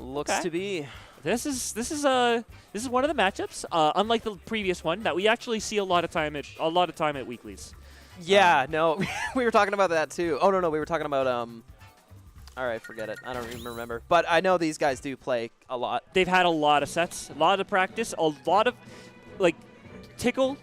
Looks to be. This is one of the matchups, unlike the previous one, that we actually see a lot of time at weeklies. Yeah, no, we were talking about that too. Oh no, we were talking about All right, forget it. I don't even remember. But I know these guys do play a lot. They've had a lot of sets, a lot of practice, a lot of like TGS.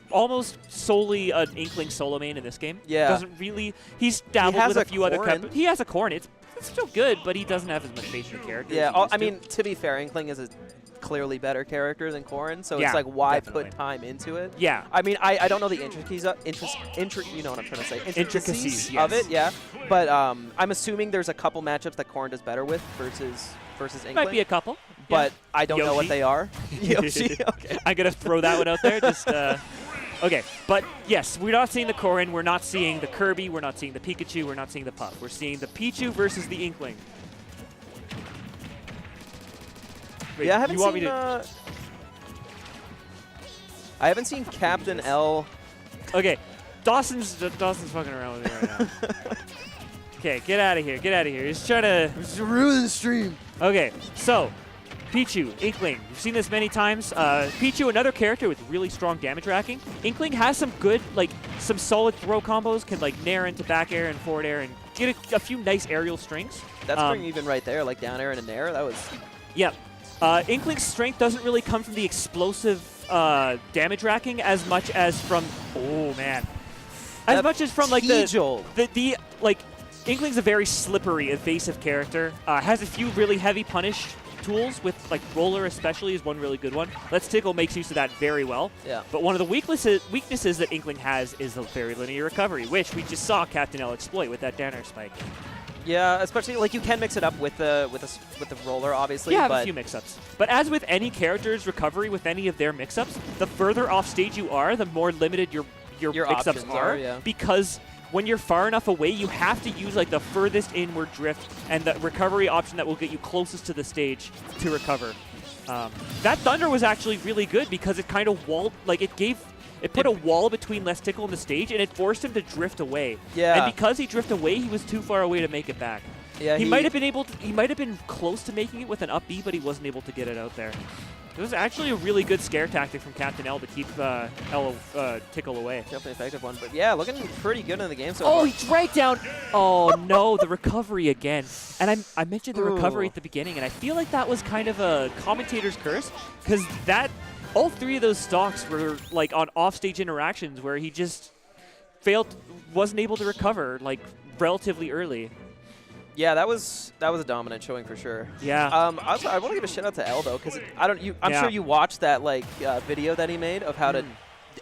Almost solely an Inkling solo main in this game. Yeah. Doesn't really. He's dabbled with a few other. He has a Corrin. It's still good, but he doesn't have as much faith in the character. Yeah. I mean, to be fair, Inkling is a clearly better character than Corrin, so it's like, why put time into it? Yeah. I mean, I don't know the intricacies. You know what I'm trying to say? Intricacies of it. Yeah. But I'm assuming there's a couple matchups that Corrin does better with versus Inkling. Might be a couple. But I don't know what they are. Yoshi. Okay. I'm gonna throw that one out there. Just. Okay, but yes, we're not seeing the Corrin, we're not seeing the Kirby, we're not seeing the Pikachu, we're not seeing the Puff. We're seeing the Pichu versus the Inkling. Wait, yeah, I haven't seen Captain L. Okay, Dawson's fucking around with me right now. Okay, get out of here, get out of here. He's trying to ruin the stream. Okay, so Pichu, Inkling, we've seen this many times. Pichu, another character with really strong damage racking. Inkling has some good, some solid throw combos, can nair into back air and forward air and get a few nice aerial strings. That's pretty even right there, like down air and a nair. That was... Yep. Inkling's strength doesn't really come from the explosive damage racking as much as from... Oh, man. As much as from, Inkling's a very slippery, evasive character. Has a few really heavy punish tools with roller especially is one really good one. LetsTickle makes use of that very well. Yeah. But one of the weaknesses that Inkling has is the very linear recovery, which we just saw Captain L exploit with that down air spike. Yeah, especially you can mix it up with the roller, obviously. Yeah, a few mix-ups. But as with any character's recovery with any of their mix-ups, the further off stage you are, the more limited your mix-ups are. Yeah. Because when you're far enough away, you have to use the furthest inward drift and the recovery option that will get you closest to the stage to recover. That Thunder was actually really good because it kind of walled, it put a wall between LetsTickle and the stage, and it forced him to drift away. Yeah. And because he drifted away, he was too far away to make it back. Yeah. He might have been close to making it with an up B, but he wasn't able to get it out there. It was actually a really good scare tactic from Captain L to keep Tickle away. Definitely effective one, but yeah, looking pretty good in the game so far. Oh, he dragged down. Oh no, the recovery again. And I mentioned the recovery at the beginning, and I feel like that was kind of a commentator's curse, because all three of those stocks were on offstage interactions where he just wasn't able to recover relatively early. Yeah, that was a dominant showing for sure. Yeah. Also, I want to give a shout out to L though, because I'm sure you watched that video that he made of how to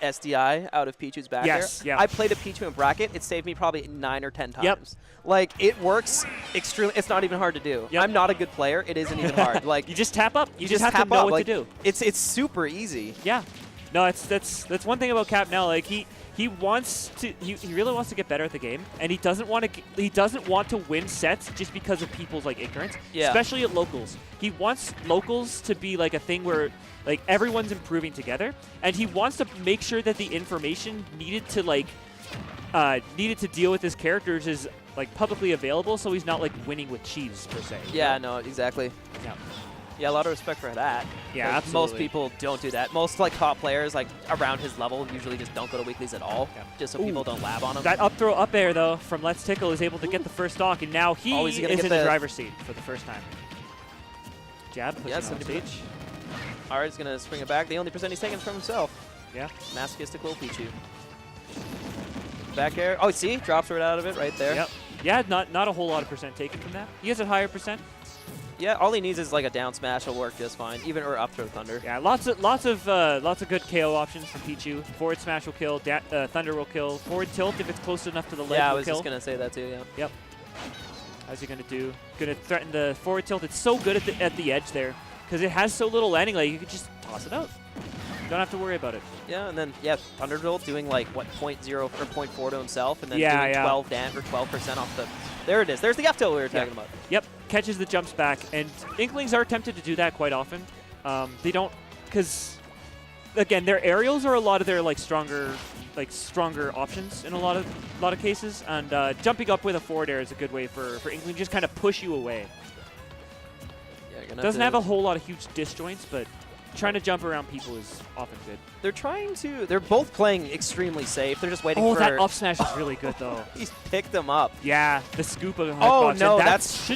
SDI out of Pichu's back air. Yeah. I played a Pichu in bracket. It saved me probably 9 or 10 times. Yep. It works extremely. It's not even hard to do. Yep. I'm not a good player. It isn't even hard. You just tap up. You just have tap to know up. what to do. It's super easy. Yeah. No, that's one thing about Cap now. He really wants to get better at the game, and he doesn't want to win sets just because of people's ignorance. Yeah. Especially at locals. He wants locals to be a thing where everyone's improving together, and he wants to make sure that the information needed to deal with his characters is publicly available, so he's not winning with cheese per se. Yeah. No. Exactly. Yeah. Yeah, a lot of respect for that. Yeah, absolutely. Most people don't do that. Most top players around his level usually just don't go to weeklies at all, just so people don't lab on him. That up throw up air though from LetsTickle is able to get the first stock, and now he is in the driver's seat for the first time. Jab pushing on stage. All right, he's gonna swing it back. The only percent he's taken is from himself. Yeah. Masochistic little Pichu. Back air. Oh, see, drops right out of it right there. Yep. Yeah, not a whole lot of percent taken from that. He has a higher percent. Yeah, all he needs is a down smash. Will work just fine, or up throw thunder. Yeah, lots of good KO options from Pichu. Forward smash will kill. Thunder will kill. Forward tilt if it's close enough to the ledge will kill. Yeah, I was just gonna say that too. Yeah. Yep. How's he gonna do? Gonna threaten the forward tilt. It's so good at the edge there because it has so little landing. You can just toss it out. Don't have to worry about it. Yeah, and then Thunder Jolt doing what 0.0 or 0.4 to himself, and then doing 12 damage or 12% off the. There it is. There's the F tilt we were talking about. Yep. Catches the jumps back, and Inklings are tempted to do that quite often. They don't, because again, their aerials are a lot of their stronger options in a lot of cases, and jumping up with a forward air is a good way for Inkling just kind of push you away. gonna Doesn't have a whole lot of huge disjoints, but trying to jump around people is often good. They're both playing extremely safe. They're just waiting for... Oh, that up smash is really good, though. He's picked them up. Yeah, the scoop of the Oh, hitbox, no, and that's...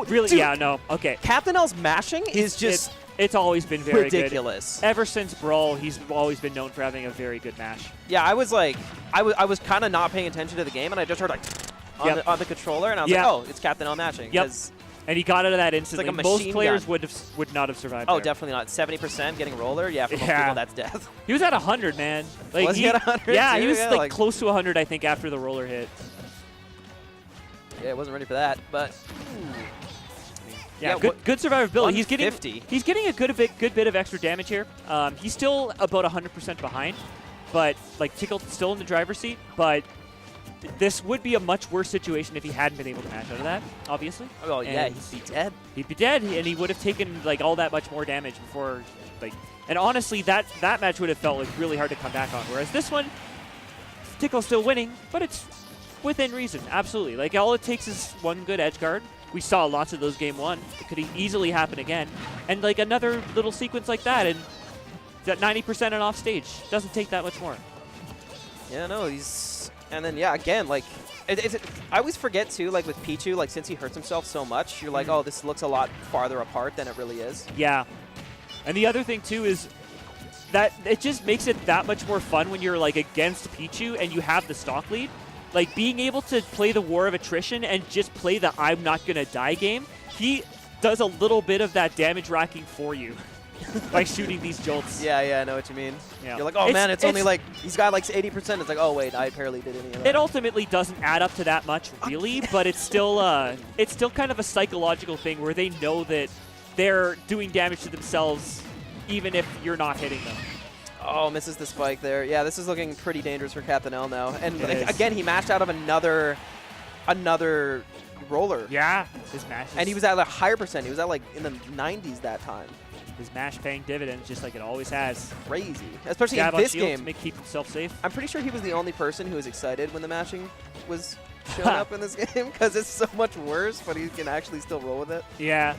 really, dude, yeah, no, okay. Captain L's mashing is just... It's always been very ridiculous. Good. Ever since Brawl, he's always been known for having a very good mash. Yeah, I was like... I was kind of not paying attention to the game, and I just heard like... on the controller, and I was like, oh, it's Captain L mashing. Yep. And he got out of that instantly. Like most players would not have survived. Oh, there. definitely not. 70% getting roller. Yeah, for most people, that's death. He was at 100, man. Like, was he at 100? Yeah, too? he was yeah, like close to 100, I think, after the roller hit. Yeah, I wasn't ready for that, but. Yeah, good survivability. He's getting a good bit of extra damage here. He's still about 100% behind, but like Tickle still in the driver's seat. But this would be a much worse situation if he hadn't been able to mash out of that, obviously. Oh, yeah, he'd be dead. He'd be dead, and he would have taken like all that much more damage before, like. And honestly, that match would have felt like really hard to come back on. Whereas this one, Tickle's still winning, but it's within reason. Absolutely, like all it takes is one good edge guard. We saw lots of those game one. It could easily happen again, and like another little sequence like that, and that 90% and off stage doesn't take that much more. Yeah, no, he's. And then, yeah, again, like, I always forget, too, like, with Pichu, like, since he hurts himself so much, you're like, oh, this looks a lot farther apart than it really is. Yeah. And the other thing, too, is that it just makes it that much more fun when you're, like, against Pichu and you have the stock lead. Like, being able to play the war of attrition and just play the I'm not going to die game, he does a little bit of that damage racking for you. By shooting these jolts. Yeah, I know what you mean. Yeah. You're like, oh man, it's only like, he's got like 80%. It's like, oh wait, I barely did any of that. It ultimately doesn't add up to that much, really, but it's still kind of a psychological thing where they know that they're doing damage to themselves even if you're not hitting them. Oh, misses the spike there. Yeah, this is looking pretty dangerous for Captain L now. And like, again, he mashed out of another roller. Yeah, his mash. And he was at a higher percent. He was at like in the 90s that time. His mash paying dividends just like it always has. Crazy. Especially in this game. To keep himself safe. I'm pretty sure he was the only person who was excited when the mashing was showing up in this game because it's so much worse, but he can actually still roll with it. Yeah.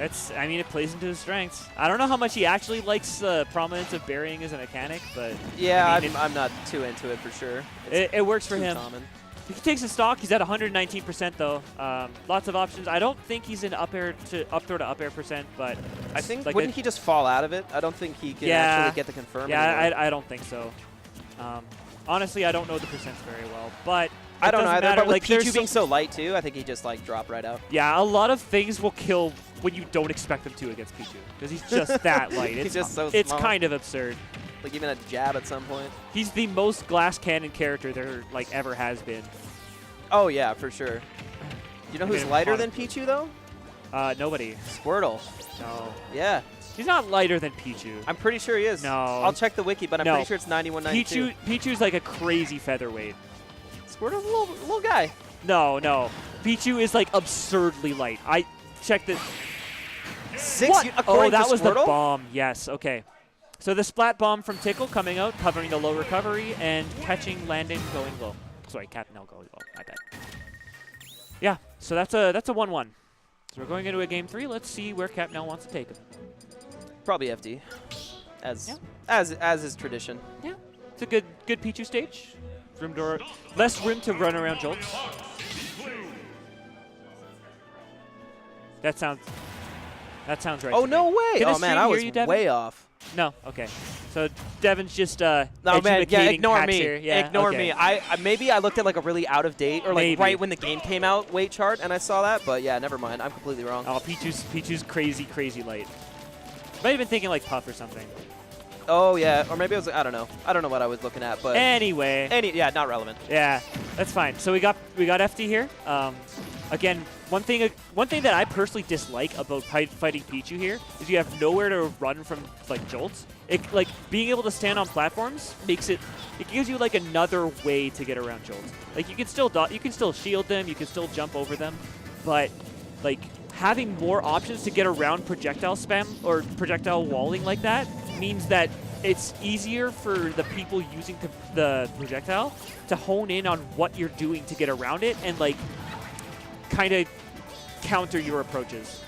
I mean, it plays into his strengths. I don't know how much he actually likes the prominence of burying as a mechanic, but... Yeah, I mean, I'm not too into it for sure. It works for him. Common. He takes a stock. He's at 119% though. Lots of options. I don't think he's in up throw to up air percent, but I think like wouldn't he just fall out of it? I don't think he can actually get the confirm. Yeah, I don't think so. Honestly, I don't know the percents very well, but I don't know either. But with like, Pichu being so light too, I think he just like dropped right out. Yeah, a lot of things will kill when you don't expect them to against Pichu because he's just that light. He's just so it's small. Kind of absurd. Like even a jab at some point. He's the most glass cannon character there like ever has been. Oh yeah, for sure. You know who's lighter than Pichu though? Nobody. Squirtle. No. Yeah. He's not lighter than Pichu. I'm pretty sure he is. No. I'll check the wiki, but I'm pretty sure it's 91, 92. Pichu's like a crazy featherweight. Squirtle's a little guy. No. Pichu is like absurdly light. I checked it. Oh, that was the bomb. Yes. Okay. So the splat bomb from Tickle coming out, covering the low recovery and catching, landing, going low. Sorry, Captain L going low. My bad. Yeah. So that's a 1-1. So we're going into a game 3. Let's see where Captain L wants to take him. Probably FD, as is tradition. Yeah. It's a good Pichu stage. Less room to run around jolts. That sounds right. Oh, no way. Oh, man, I was way off. No, okay. So Devin's just no, man, yeah, ignore me. Here. Yeah, ignore okay. me. Maybe I looked at like a really out of date or like Maybe. right when the game came out weight chart and I saw that, but yeah, never mind. I'm completely wrong. Oh, Pichu's crazy light. Might have been thinking like Puff or something. Oh yeah, or maybe it was I don't know. I don't know what I was looking at, but anyway. Yeah, not relevant. Yeah, that's fine. So we got FD here. Again, one thing that I personally dislike about fighting Pichu here is you have nowhere to run from like jolts. Like being able to stand on platforms makes it gives you like another way to get around jolts. Like you can still shield them, you can still jump over them, but like having more options to get around projectile spam or projectile walling like that means that it's easier for the people using the projectile to hone in on what you're doing to get around it and like kind of counter your approaches.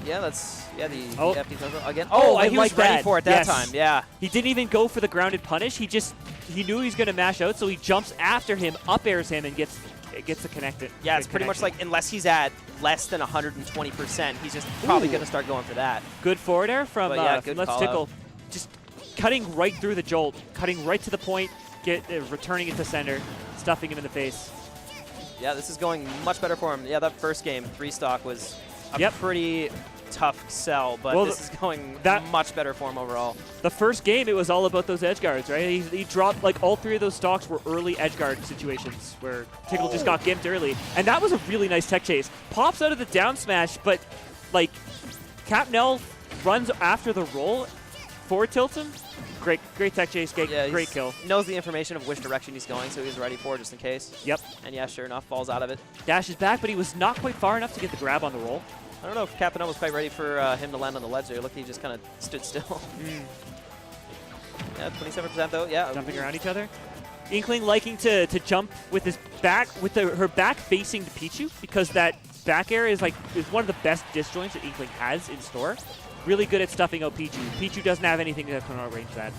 Yeah, that's the Oh. FD throws again. Oh, I and he was like ready that. for it that Yes. time. Yeah. He didn't even go for the grounded punish. He knew he was going to mash out, so he jumps after him, up airs him, and gets to connect it. Yeah, it's pretty much like unless he's at less than 120%, he's just probably going to start going for that. Good forward air from good LetsTickle. Just cutting right through the jolt, cutting right to the point, returning it to center, stuffing him in the face. Yeah, this is going much better for him. Yeah, that first game, 3-stock, was a pretty tough sell, but this is going much better for him overall. The first game, it was all about those edge guards, right? He dropped, like, all 3 of those stocks were early edge guard situations where Tickle just got gimped early. And that was a really nice tech chase. Pops out of the down smash, but, like, Capnell runs after the roll, forward tilts him. Great tech chase, great kill. Knows the information of which direction he's going, so he's ready for it just in case. Yep. And yeah, sure enough, falls out of it. Dashes back, but he was not quite far enough to get the grab on the roll. I don't know if Capnell was quite ready for him to land on the ledge there. Look, he just kind of stood still. Yeah, 27% though. Yeah. Jumping around each other. Inkling liking to jump with his back, with her back facing the Pichu, because that back air is one of the best disjoints that Inkling has in store. Really good at stuffing out Pichu. Pichu doesn't have anything that can outrange that.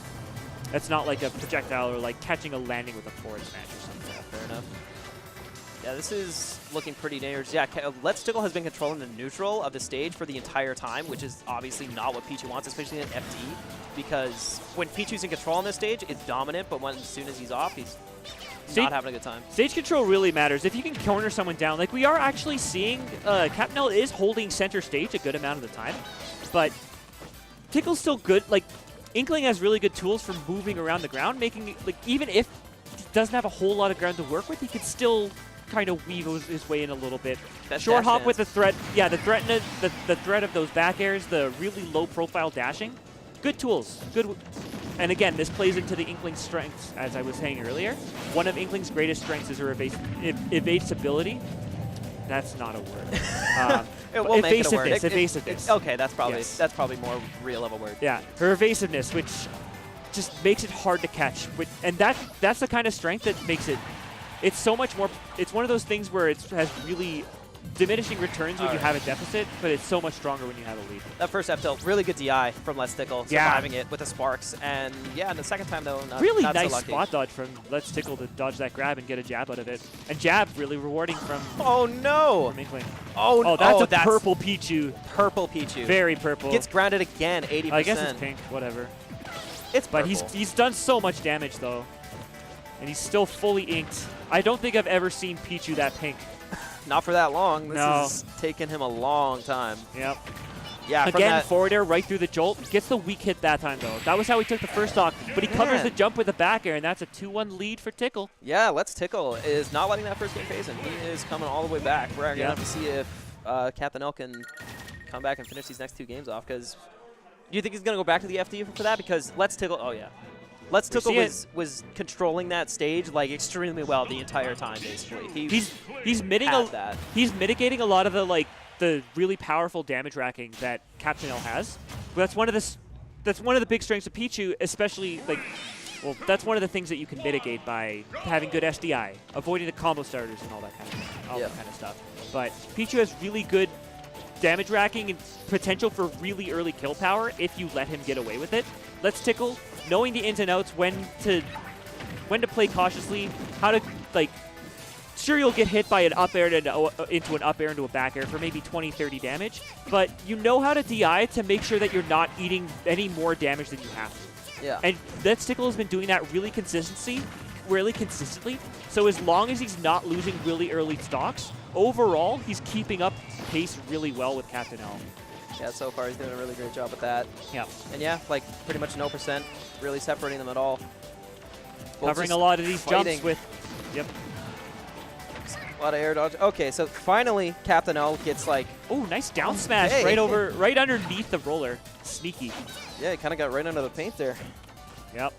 That's not like a projectile or like catching a landing with a forward smash or something. Yeah, fair enough. Yeah, this is looking pretty dangerous. Yeah, LetsTickle has been controlling the neutral of the stage for the entire time, which is obviously not what Pichu wants, especially in FT, because when Pichu's in control on this stage, it's dominant, but as soon as he's off, he's not having a good time. Stage control really matters. If you can corner someone down, like we are actually seeing, Capnell is holding center stage a good amount of the time, but Tickle's still good. Like, Inkling has really good tools for moving around the ground, making, like, even if he doesn't have a whole lot of ground to work with, he could still kind of weave his way in a little bit. Short hop with the threat. Yeah, the threat of those back airs, the really low profile dashing. Good tools. Good. And again, this plays into the Inkling's strengths, as I was saying earlier. One of Inkling's greatest strengths is her evasibility. That's not a word. We'll make it a word. Evasiveness. Okay, that's probably more real of a word. Yeah, her evasiveness, which just makes it hard to catch. And that's the kind of strength that makes it. It's so much more. It's one of those things where it has really diminishing returns when you have a deficit, but it's so much stronger when you have a lead. That first F tilt, really good DI from LetsTickle, surviving it with the sparks. And yeah, and the second time though, really not nice so lucky. spot dodge from LetsTickle to dodge that grab and get a jab out of it. And jab really rewarding from. Oh no! From Inkling. Oh, that's a purple Pichu. Purple Pichu. Very purple. Gets grounded again, 80%. I guess it's pink. Whatever. It's purple. But he's done so much damage though, and he's still fully inked. I don't think I've ever seen Pichu that pink. Not for that long. This has taken him a long time. Yep. Yeah. Again, forward air right through the jolt. Gets the weak hit that time though. That was how he took the first stock, but he covers the jump with the back air, and that's a 2-1 lead for Tickle. Yeah, LetsTickle is not letting that first game phase him. He is coming all the way back. We're going to have to see if Captain L can come back and finish these next 2 games off, because do you think he's going to go back to the FD for that? Because LetsTickle, LetsTickle was controlling that stage like extremely well the entire time. Basically, he's mitigating a lot of the really powerful damage racking that Captain L has. But that's one of the big strengths of Pichu, especially that's one of the things that you can mitigate by having good SDI, avoiding the combo starters and all that kind of stuff. But Pichu has really good damage racking and potential for really early kill power if you let him get away with it. LetsTickle, knowing the ins and outs, when to play cautiously, how to sure you'll get hit by an up air into an up air into a back air for maybe 20-30 damage, but you know how to DI to make sure that you're not eating any more damage than you have to. Yeah. And LetsTickle has been doing that really consistently. So as long as he's not losing really early stocks, overall he's keeping up pace really well with Captain L. Yeah, so far he's doing a really great job with that. Yeah. And yeah, pretty much no percent really separating them at all. Covering a lot of these jumps with, a lot of air dodge. Okay, so finally Captain L gets oh, nice down smash right underneath the roller. Sneaky. Yeah, he kind of got right under the paint there. Yep.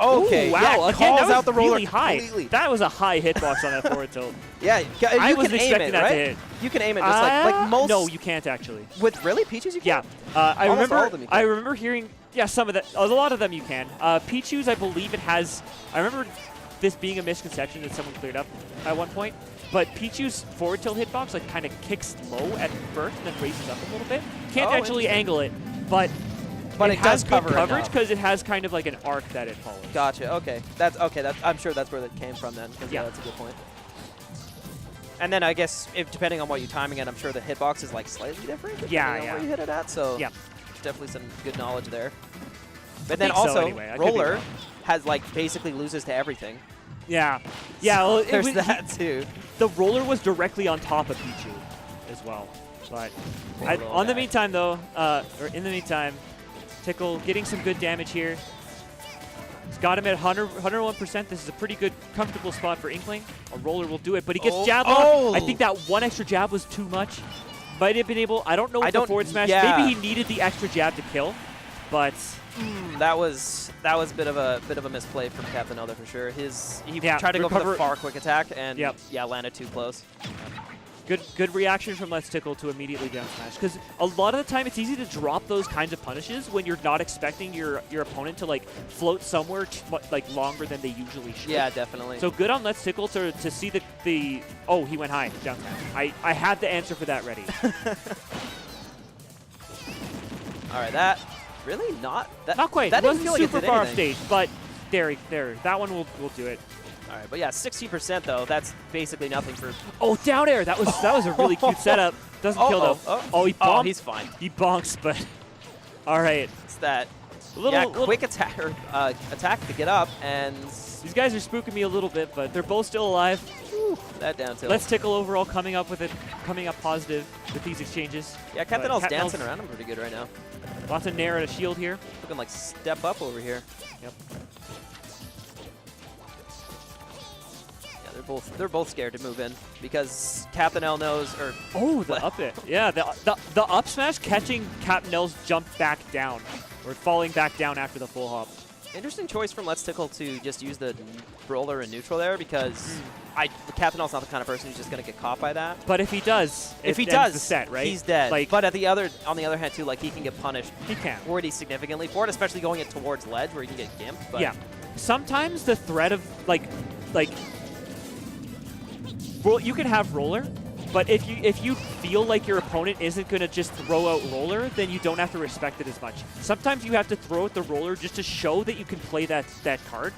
Okay, ooh, wow. Yeah, again, calls that out the roller really high. completely. That was a high hitbox on that forward tilt. Yeah, you I can wasn't aim expecting it, that right? to hit. You can aim it just like most. No, you can't actually. With really Pichus, you can. Yeah, All of them you can. I remember hearing. Yeah, some of that. A lot of them you can. Pichu's, I believe it has. I remember this being a misconception that someone cleared up at one point. but Pichu's forward tilt hitbox like kind of kicks low at first and then raises up a little bit. Can't actually angle it, but it has good coverage because it has kind of like an arc that it follows. Gotcha. Okay. That's okay. I'm sure that's where that came from then. Yeah, that's a good point. And then I guess if depending on what you're timing it, I'm sure the hitbox is like slightly different. Yeah, on where you hit it at. So yeah, definitely some good knowledge there. But then also anyway. Roller has like basically loses to everything. Yeah. Yeah. Well, there's that too. The Roller was directly on top of Pichu as well. But in the meantime, Tickle getting some good damage here. He's got him at 101%. This is a pretty good, comfortable spot for Inkling. A Roller will do it, but he gets jab lock. I think that one extra jab was too much. Might have been able, I don't know if the forward smash, maybe he needed the extra jab to kill, but that was a bit of a misplay from Captain Elder for sure. He tried to go for the far quick attack and landed too close. Good reaction from LetsTickle to immediately down smash, because a lot of the time it's easy to drop those kinds of punishes when you're not expecting your opponent to like float somewhere like longer than they usually should. Yeah, definitely. So good on LetsTickle to see the oh, he went high down smash. I had the answer for that ready. All right, that really not quite. That it wasn't feel like super far off stage, but there that one will do it. All right, but yeah, 60% though. That's basically nothing for. Oh, down air. That was a really cute setup. Doesn't kill though. Oh, he bonked. Oh, he's fine. He bonks, but all right. It's that quick attack attack to get up, and these guys are spooking me a little bit, but they're both still alive. Whew, that down tilt. LetsTickle overall coming up positive with these exchanges. Yeah, Captain L's dancing around him pretty good right now. Lots of nair and a shield here. Looking like step up over here. Yep. They're both scared to move in because Captain L knows, or the up it. Yeah, the up smash catching Captain L's jump back down or falling back down after the full hop. Interesting choice from LetsTickle to just use the Roller in neutral there because Captain L's not the kind of person who's just gonna get caught by that. But if he does, the set, right? He's dead. Like, but on the other hand too, like he can get punished. He can pretty significantly for it, especially going it towards ledge where he can get gimped. But yeah, sometimes the threat of like. Well, you can have Roller, but if you feel like your opponent isn't going to just throw out Roller, then you don't have to respect it as much. Sometimes you have to throw out the Roller just to show that you can play that card,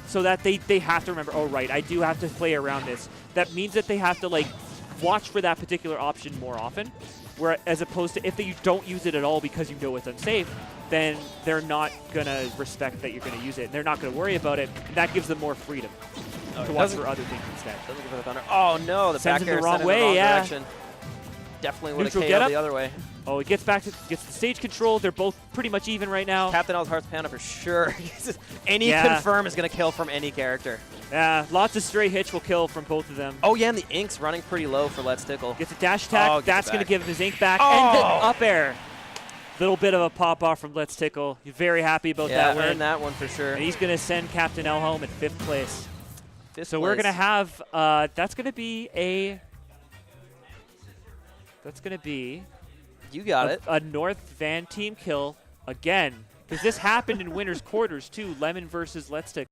so that they have to remember, oh right, I do have to play around this. That means that they have to like watch for that particular option more often, where as opposed to if you don't use it at all because you know it's unsafe, then they're not going to respect that you're going to use it, and they're not going to worry about it, and that gives them more freedom to watch for other things instead. Doesn't go for the thunder. Oh no, the back air the wrong sent way, in the wrong direction. Definitely would have KO'd the other way. Oh, he gets the stage control. They're both pretty much even right now. Captain L's Heart's Panda for sure. Any confirm is going to kill from any character. Yeah, lots of stray hits will kill from both of them. Oh yeah, and the Ink's running pretty low for LetsTickle. Gets a dash attack. That's going to give him his Ink back. And the up air. Little bit of a pop-off from LetsTickle. You're very happy about that win. Yeah, earned that one for sure. And he's going to send Captain L home in 5th place. We're going to have, that's going to be you got it. A North Van team kill again. Because this happened in winner's quarters too. Lemon versus LetsTickle.